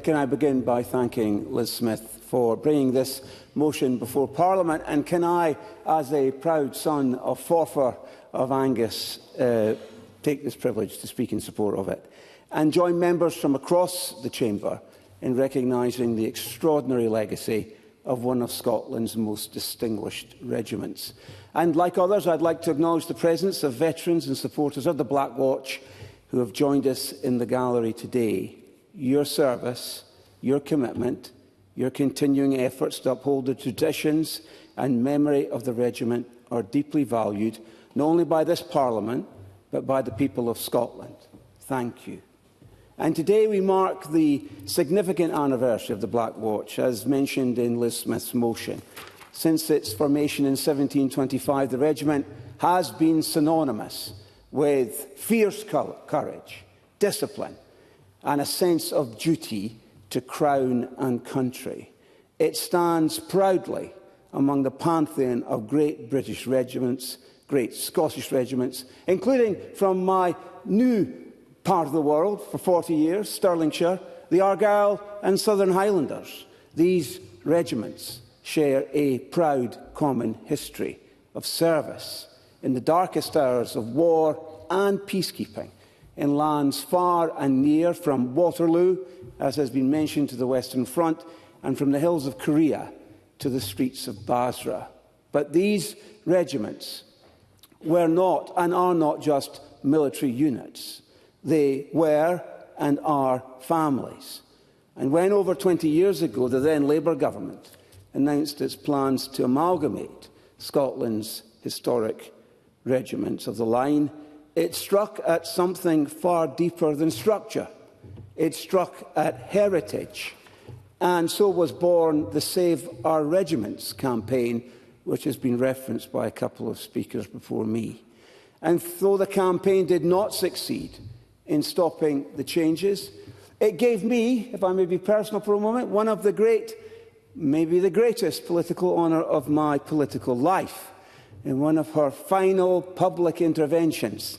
Can I begin by thanking Liz Smith for bringing this motion before Parliament, and can I, as a proud son of Forfar of Angus, take this privilege to speak in support of it, and join members from across the Chamber in recognising the extraordinary legacy of one of Scotland's most distinguished regiments. And like others, I'd like to acknowledge the presence of veterans and supporters of the Black Watch who have joined us in the gallery today. Your service, your commitment, your continuing efforts to uphold the traditions and memory of the regiment are deeply valued, not only by this Parliament, but by the people of Scotland. Thank you. And today we mark the significant anniversary of the Black Watch, as mentioned in Liz Smith's motion. Since its formation in 1725, the regiment has been synonymous with fierce courage, discipline, and a sense of duty to Crown and country. It stands proudly among the pantheon of great British regiments, great Scottish regiments, including from my new part of the world for 40 years, Stirlingshire, the Argyll and Sutherland Highlanders. These regiments share a proud common history of service in the darkest hours of war and peacekeeping, in lands far and near, from Waterloo, as has been mentioned, to the Western Front, and from the hills of Korea to the streets of Basra. But these regiments were not and are not just military units. They were and are families. And when over 20 years ago the then Labour government announced its plans to amalgamate Scotland's historic regiments of the line, it struck at something far deeper than structure. It struck at heritage. And so was born the Save Our Regiments campaign, which has been referenced by a couple of speakers before me. And though the campaign did not succeed in stopping the changes, it gave me, if I may be personal for a moment, one of the great, maybe the greatest political honour of my political life. In one of her final public interventions,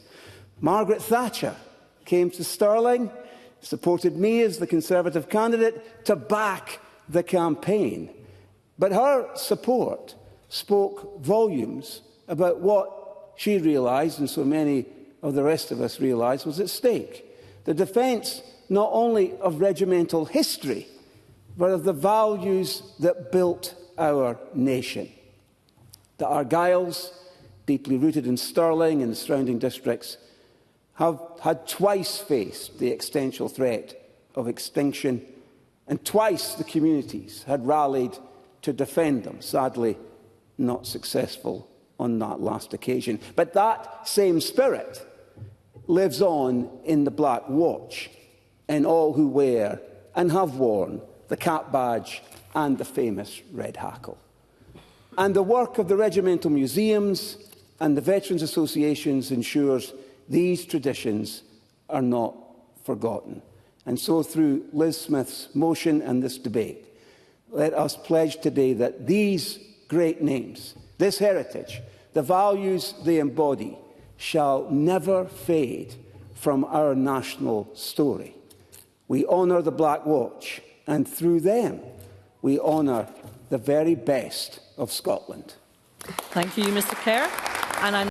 Margaret Thatcher came to Stirling, supported me as the Conservative candidate to back the campaign. But her support spoke volumes about what she realised, and so many of the rest of us realised, was at stake. The defence not only of regimental history, but of the values that built our nation. The Argylls, deeply rooted in Stirling and the surrounding districts, have had twice faced the existential threat of extinction, and twice the communities had rallied to defend them, sadly not successful on that last occasion. But that same spirit lives on in the Black Watch, in all who wear and have worn the cap badge and the famous red hackle. And the work of the regimental museums and the Veterans Associations ensures these traditions are not forgotten. And so, through Liz Smith's motion and this debate, let us pledge today that these great names, this heritage, the values they embody, shall never fade from our national story. We honour the Black Watch, and through them, we honour the very best of Scotland. Thank you, Mr Kerr. And I'm